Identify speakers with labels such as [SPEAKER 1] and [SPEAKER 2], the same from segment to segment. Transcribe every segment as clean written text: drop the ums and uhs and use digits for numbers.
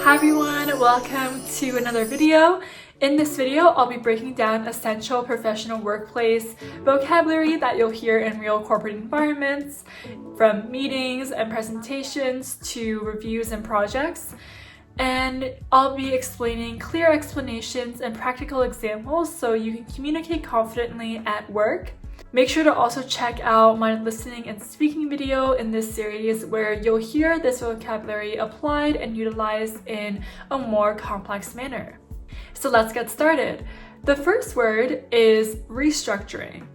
[SPEAKER 1] Hi everyone, welcome to another video. In this video, I'll be breaking down essential professional workplace vocabulary that you'll hear in real corporate environments, from meetings and presentations to reviews and projects. And I'll be explaining clear explanations and practical examples so you can communicate confidently at work. Make sure to also check out my listening and speaking video in this series where you'll hear this vocabulary applied and utilized in a more complex manner. So let's get started. The first word is restructuring.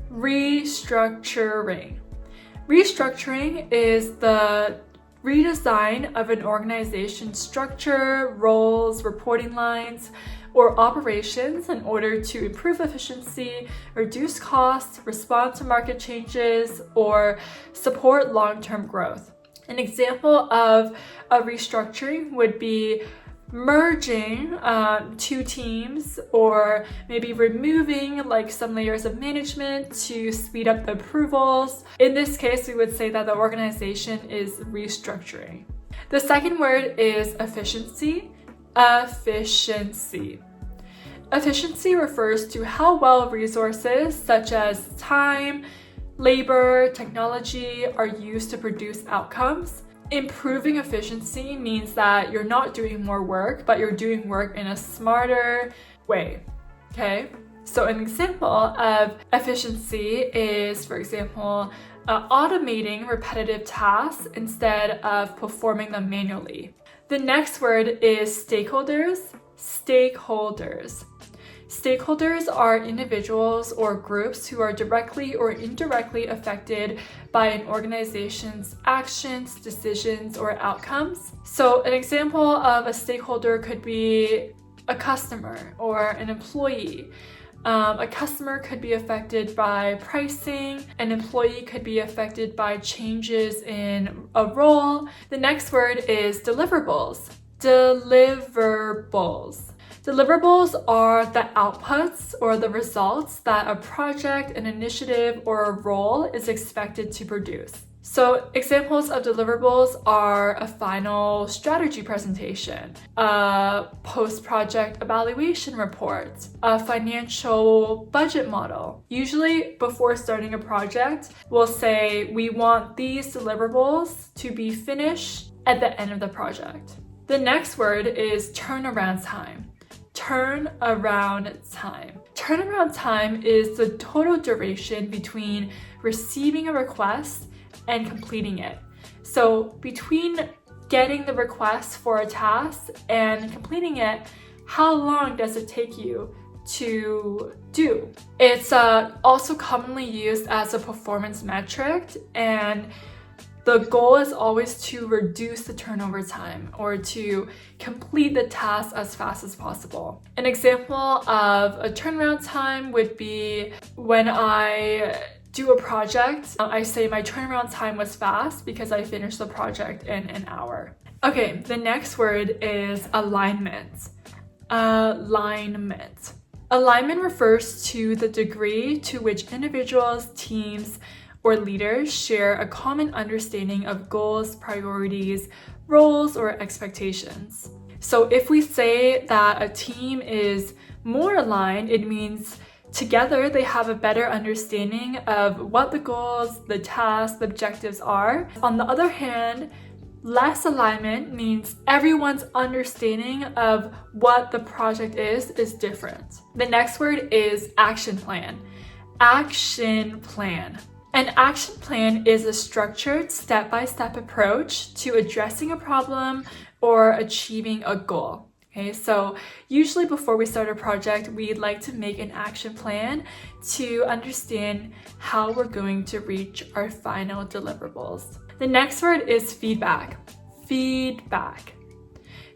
[SPEAKER 1] Restructuring. Restructuring is the redesign of an organization's structure, roles, reporting lines, or operations in order to improve efficiency, reduce costs, respond to market changes, or support long-term growth. An example of a restructuring would be merging two teams, or maybe removing some layers of management to speed up the approvals. In this case, we would say that the organization is restructuring. The second word is efficiency. Efficiency. Efficiency refers to how well resources such as time, labor, technology are used to produce outcomes. Improving efficiency means that you're not doing more work, but you're doing work in a smarter way, okay? So an example of efficiency is, for example, automating repetitive tasks instead of performing them manually. The next word is stakeholders. Stakeholders. Stakeholders are individuals or groups who are directly or indirectly affected by an organization's actions, decisions, or outcomes. So an example of a stakeholder could be a customer or an employee. A customer could be affected by pricing. An employee could be affected by changes in a role. The next word is deliverables. Deliverables. Deliverables are the outputs or the results that a project, an initiative, or a role is expected to produce. So examples of deliverables are a final strategy presentation, a post-project evaluation report, a financial budget model. Usually before starting a project, we'll say we want these deliverables to be finished at the end of the project. The next word is turnaround time. Turnaround time. Turnaround time is the total duration between receiving a request and completing it. So between getting the request for a task and completing it, how long does it take you to do? It's also commonly used as a performance metric, and the goal is always to reduce the turnover time or to complete the task as fast as possible. An example of a turnaround time would be when I do a project, I say my turnaround time was fast because I finished the project in an hour. Okay, the next word is alignment. Alignment. Alignment refers to the degree to which individuals, teams, or leaders share a common understanding of goals, priorities, roles, or expectations. So if we say that a team is more aligned, it means together they have a better understanding of what the goals, the tasks, the objectives are. On the other hand, less alignment means everyone's understanding of what the project is different. The next word is action plan. Action plan. An action plan is a structured step-by-step approach to addressing a problem or achieving a goal. Okay, so usually before we start a project, we'd like to make an action plan to understand how we're going to reach our final deliverables. The next word is feedback. Feedback.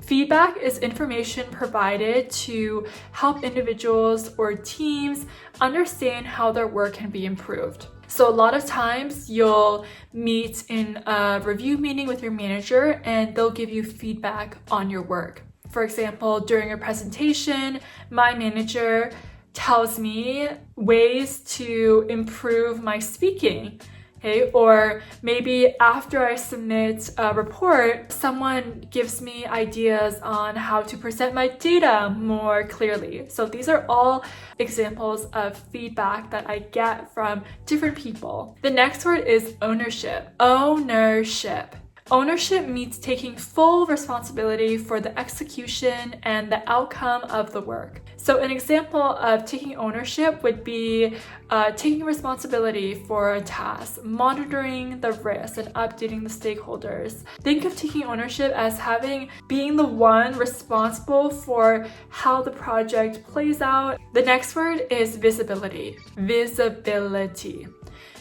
[SPEAKER 1] Feedback is information provided to help individuals or teams understand how their work can be improved. So a lot of times you'll meet in a review meeting with your manager and they'll give you feedback on your work. For example, during a presentation, my manager tells me ways to improve my speaking. Okay, or maybe after I submit a report, someone gives me ideas on how to present my data more clearly. So these are all examples of feedback that I get from different people. The next word is ownership. Ownership. Ownership means taking full responsibility for the execution and the outcome of the work. So an example of taking ownership would be taking responsibility for a task, monitoring the risks, and updating the stakeholders. Think of taking ownership as being the one responsible for how the project plays out. The next word is visibility. Visibility.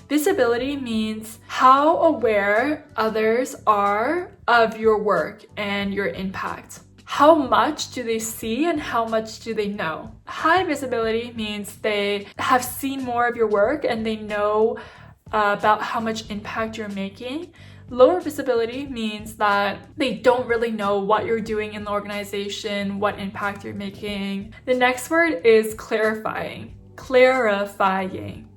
[SPEAKER 1] Visibility means how aware others are of your work and your impact. How much do they see and how much do they know? High visibility means they have seen more of your work and they know about how much impact you're making. Lower visibility means that they don't really know what you're doing in the organization, what impact you're making. The next word is clarifying. Clarifying.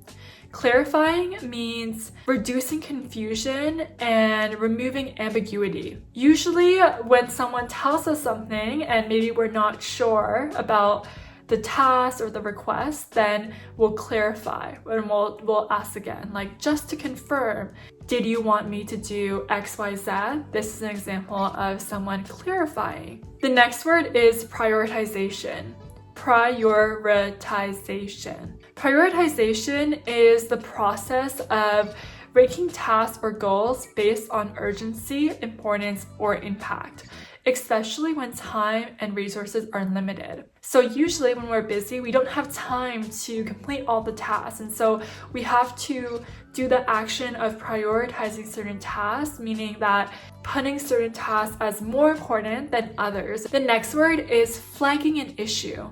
[SPEAKER 1] Clarifying means reducing confusion and removing ambiguity. Usually when someone tells us something and maybe we're not sure about the task or the request, then we'll clarify and we'll ask again, like, just to confirm, did you want me to do XYZ? This is an example of someone clarifying. The next word is prioritization. Prioritization. Prioritization is the process of ranking tasks or goals based on urgency, importance, or impact, especially when time and resources are limited. So usually when we're busy, we don't have time to complete all the tasks. And so we have to do the action of prioritizing certain tasks, meaning that putting certain tasks as more important than others. The next word is flagging an issue.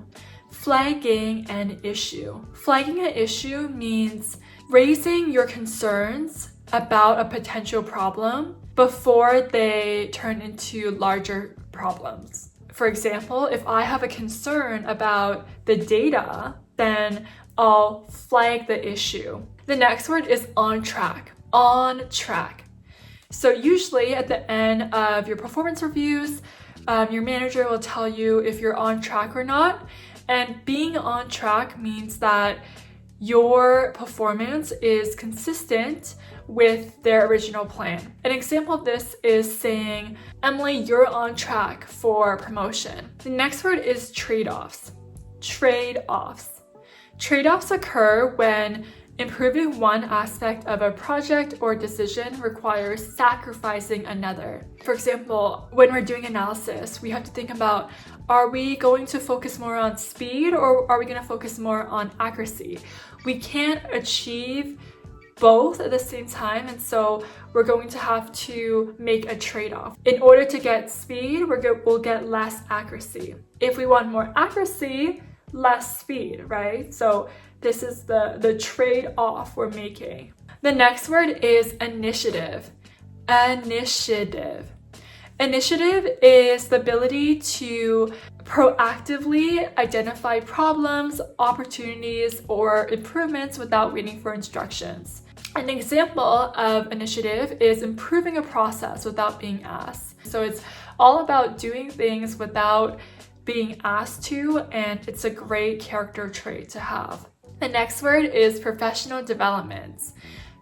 [SPEAKER 1] Flagging an issue. Flagging an issue means raising your concerns about a potential problem before they turn into larger problems. For example, if I have a concern about the data, then I'll flag the issue. The next word is on track. On track. So usually at the end of your performance reviews, your manager will tell you if you're on track or not. And being on track means that your performance is consistent with their original plan. An example of this is saying, Emily, you're on track for promotion. The next word is trade-offs. Trade-offs. Trade-offs occur when improving one aspect of a project or decision requires sacrificing another. For example, when we're doing analysis, we have to think about, are we going to focus more on speed or are we going to focus more on accuracy? We can't achieve both at the same time, and so we're going to have to make a trade-off. In order to get speed, we'll get less accuracy. If we want more accuracy, less speed, right? So this is the trade-off we're making. The next word is initiative. Initiative. Initiative is the ability to proactively identify problems, opportunities, or improvements without waiting for instructions. An example of initiative is improving a process without being asked. So it's all about doing things without being asked to, and it's a great character trait to have. The next word is professional development.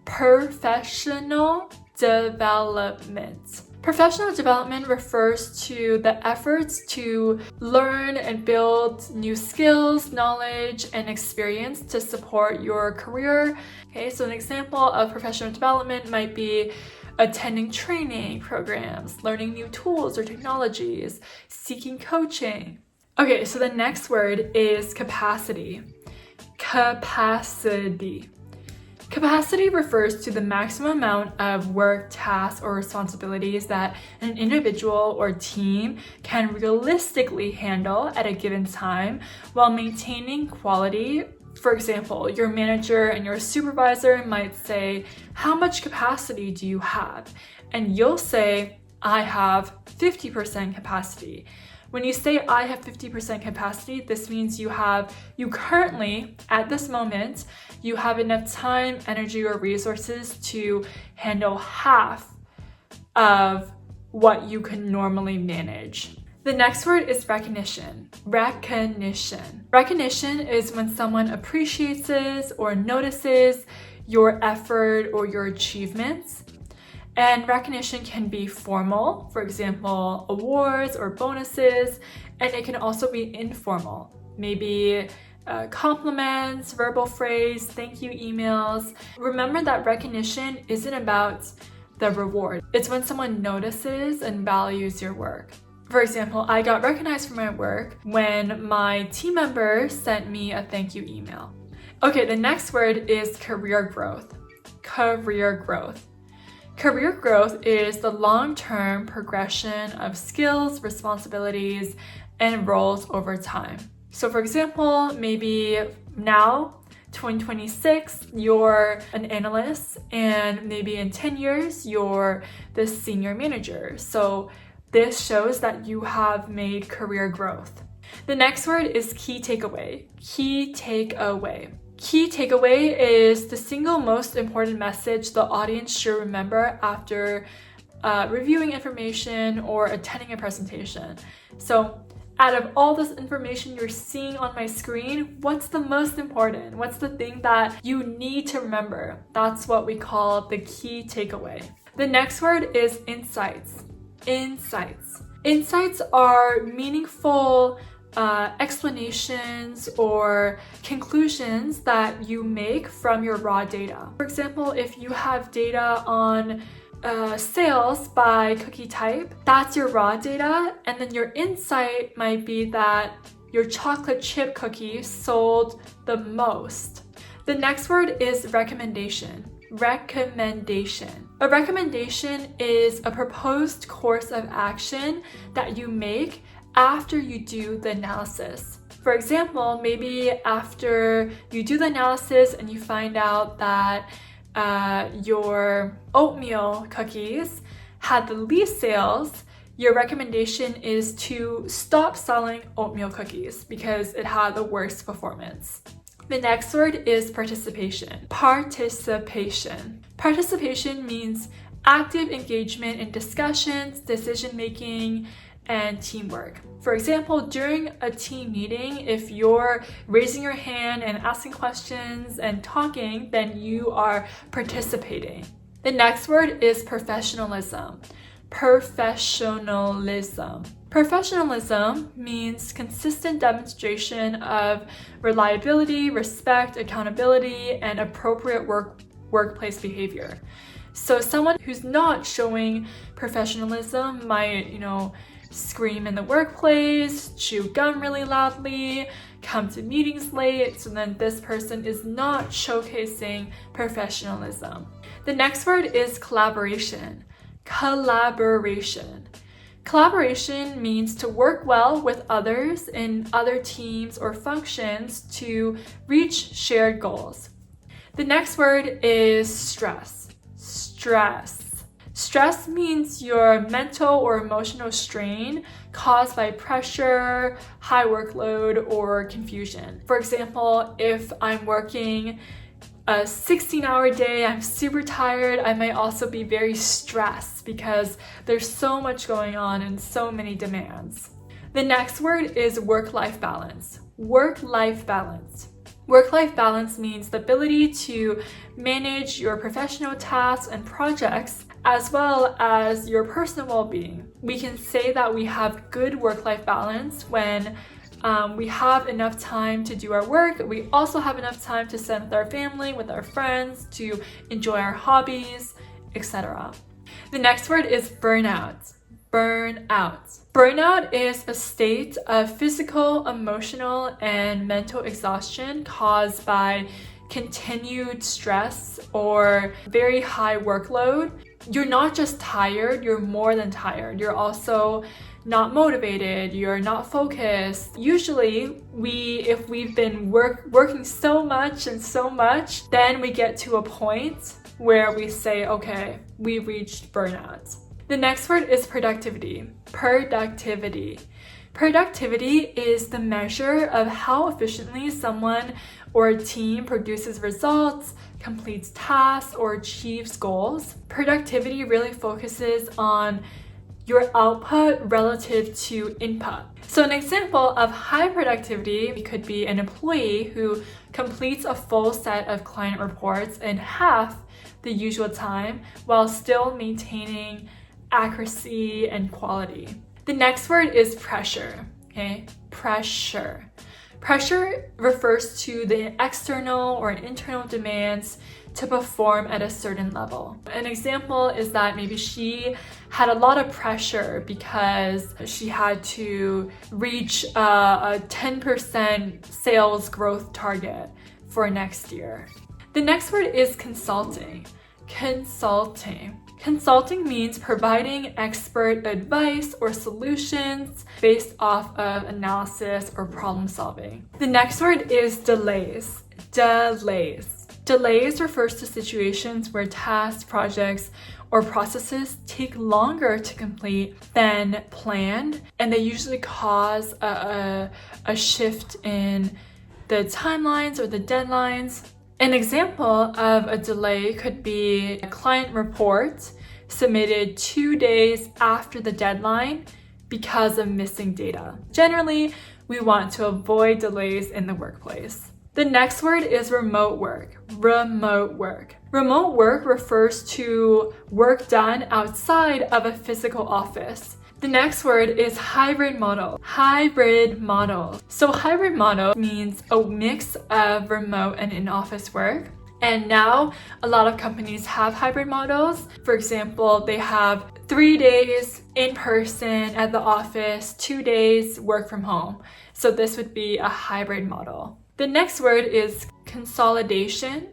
[SPEAKER 1] Professional development. Professional development refers to the efforts to learn and build new skills, knowledge, and experience to support your career. Okay, so an example of professional development might be attending training programs, learning new tools or technologies, seeking coaching. Okay, so the next word is capacity. Capacity. Capacity refers to the maximum amount of work, tasks, or responsibilities that an individual or team can realistically handle at a given time while maintaining quality. For example, your manager and your supervisor might say, how much capacity do you have? And you'll say, I have 50% capacity. When you say I have 50% capacity, this means you currently, at this moment, you have enough time, energy, or resources to handle half of what you can normally manage. The next word is recognition. Recognition. Recognition is when someone appreciates or notices your effort or your achievements. And recognition can be formal, for example, awards or bonuses, and it can also be informal, maybe compliments, verbal phrase, thank you emails. Remember that recognition isn't about the reward. It's when someone notices and values your work. For example, I got recognized for my work when my team member sent me a thank you email. Okay, the next word is career growth. Career growth. Career growth is the long-term progression of skills, responsibilities, and roles over time. So for example, maybe now, 2026, you're an analyst, and maybe in 10 years, you're the senior manager. So this shows that you have made career growth. The next word is key takeaway. Key takeaway. Key takeaway is the single most important message the audience should remember after reviewing information or attending a presentation. So out of all this information you're seeing on my screen, what's the most important? What's the thing that you need to remember? That's what we call the key takeaway. The next word is insights. Insights. Insights are meaningful explanations or conclusions that you make from your raw data. For example, if you have data on sales by cookie type, that's your raw data, and then your insight might be that your chocolate chip cookie sold the most. The next word is recommendation. Recommendation. A recommendation is a proposed course of action that you make after you do the analysis. For example, maybe after you do the analysis and you find out that your oatmeal cookies had the least sales, your recommendation is to stop selling oatmeal cookies because it had the worst performance. The next word is participation. Participation. Participation means active engagement in discussions, decision-making, and teamwork. For example, during a team meeting, if you're raising your hand and asking questions and talking, then you are participating. The next word is professionalism. Professionalism. Professionalism means consistent demonstration of reliability, respect, accountability, and appropriate workplace behavior. So someone who's not showing professionalism might, scream in the workplace, chew gum really loudly, come to meetings late, so then this person is not showcasing professionalism. The next word is collaboration. Collaboration. Collaboration means to work well with others in other teams or functions to reach shared goals. The next word is stress. Stress. Stress means your mental or emotional strain caused by pressure, high workload, or confusion. For example, if I'm working a 16-hour day, I'm super tired, I might also be very stressed because there's so much going on and so many demands. The next word is work-life balance. Work-life balance. Work-life balance means the ability to manage your professional tasks and projects as well as your personal well-being. We can say that we have good work-life balance when we have enough time to do our work. We also have enough time to spend with our family, with our friends, to enjoy our hobbies, etc. The next word is burnout. Burnout. Burnout is a state of physical, emotional, and mental exhaustion caused by continued stress or very high workload. You're not just tired, you're more than tired. You're also not motivated, you're not focused. Usually, if we've been working so much, then we get to a point where we say, okay, we reached burnout. The next word is productivity. Productivity. Productivity is the measure of how efficiently someone or a team produces results, completes tasks, or achieves goals. Productivity really focuses on your output relative to input. So an example of high productivity could be an employee who completes a full set of client reports in half the usual time while still maintaining accuracy and quality. The next word is pressure, okay? Pressure. Pressure refers to the external or internal demands to perform at a certain level. An example is that maybe she had a lot of pressure because she had to reach a 10% sales growth target for next year. The next word is consulting. Consulting. Consulting means providing expert advice or solutions based off of analysis or problem solving. The next word is delays. Delays. Delays refers to situations where tasks, projects, or processes take longer to complete than planned, and they usually cause a shift in the timelines or the deadlines. An example of a delay could be a client report submitted 2 days after the deadline because of missing data. Generally, we want to avoid delays in the workplace. The next word is remote work. Remote work. Remote work refers to work done outside of a physical office. The next word is hybrid model. Hybrid model. So hybrid model means a mix of remote and in-office work. And now a lot of companies have hybrid models. For example, they have 3 days in person at the office, 2 days work from home. So this would be a hybrid model. The next word is consolidation.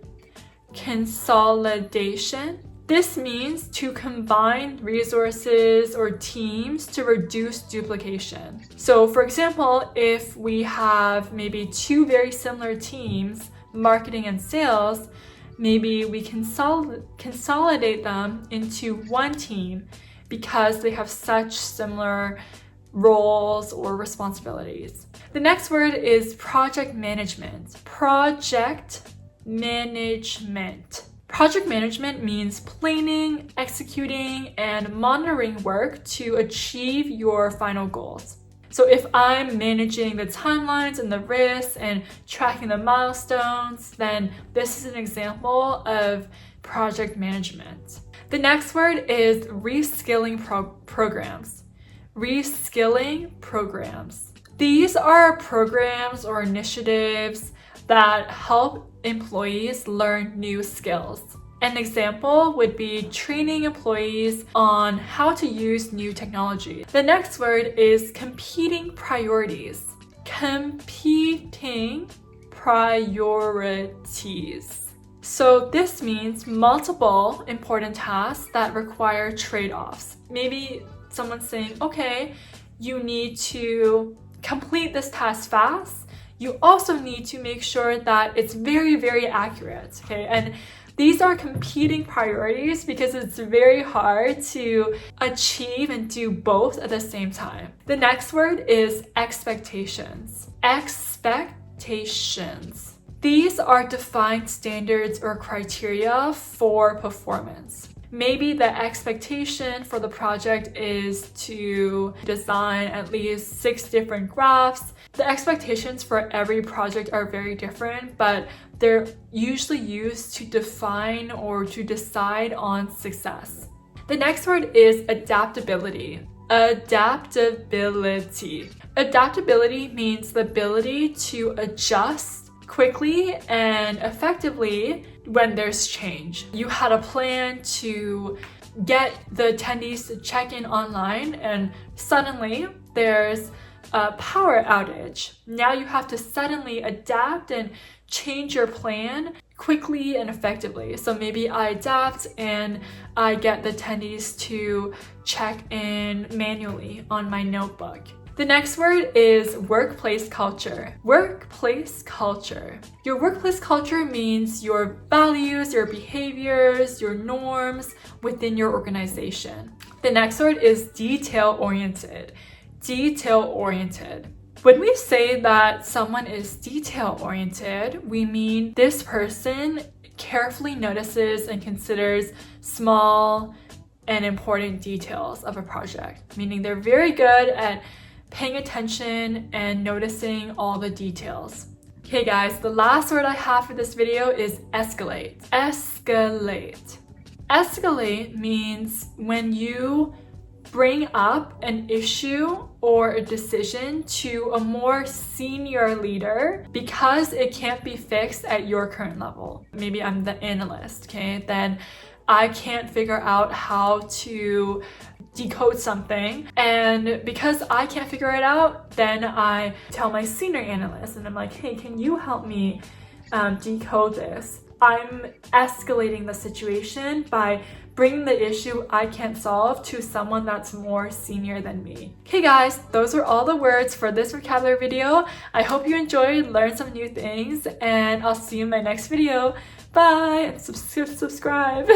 [SPEAKER 1] Consolidation. This means to combine resources or teams to reduce duplication. So for example, if we have maybe 2 very similar teams, marketing and sales, maybe we consolidate them into one team because they have such similar roles or responsibilities. The next word is project management. Project management. Project management means planning, executing, and monitoring work to achieve your final goals. So if I'm managing the timelines and the risks and tracking the milestones, then this is an example of project management. The next word is reskilling programs. Reskilling programs. These are programs or initiatives that help employees learn new skills. An example would be training employees on how to use new technology. The next word is competing priorities. Competing priorities. So this means multiple important tasks that require trade-offs. Maybe someone's saying, okay, you need to complete this task fast. You also need to make sure that it's very, very accurate, okay? And these are competing priorities because it's very hard to achieve and do both at the same time. The next word is expectations. Expectations. These are defined standards or criteria for performance. Maybe the expectation for the project is to design at least 6 different graphs. The expectations for every project are very different, but they're usually used to define or to decide on success. The next word is adaptability. Adaptability. Adaptability means the ability to adjust quickly and effectively when there's change. You had a plan to get the attendees to check in online and suddenly there's a power outage. Now you have to suddenly adapt and change your plan quickly and effectively. So maybe I adapt and I get the attendees to check in manually on my notebook. The next word is workplace culture. Workplace culture. Your workplace culture means your values, your behaviors, your norms within your organization. The next word is detail-oriented. Detail-oriented. When we say that someone is detail-oriented, we mean this person carefully notices and considers small and important details of a project, meaning they're very good at paying attention and noticing all the details. Okay guys, the last word I have for this video is escalate. Escalate. Escalate means when you bring up an issue or a decision to a more senior leader because it can't be fixed at your current level. Maybe I'm the analyst, okay? Then I can't figure out how to decode something, and because I can't figure it out, then I tell my senior analyst and I'm like, hey, can you help me decode this? I'm escalating the situation by bringing the issue I can't solve to someone that's more senior than me. Okay guys, those are all the words for this vocabulary video. I hope you enjoyed, learned some new things, and I'll see you in my next video. Bye, and subscribe.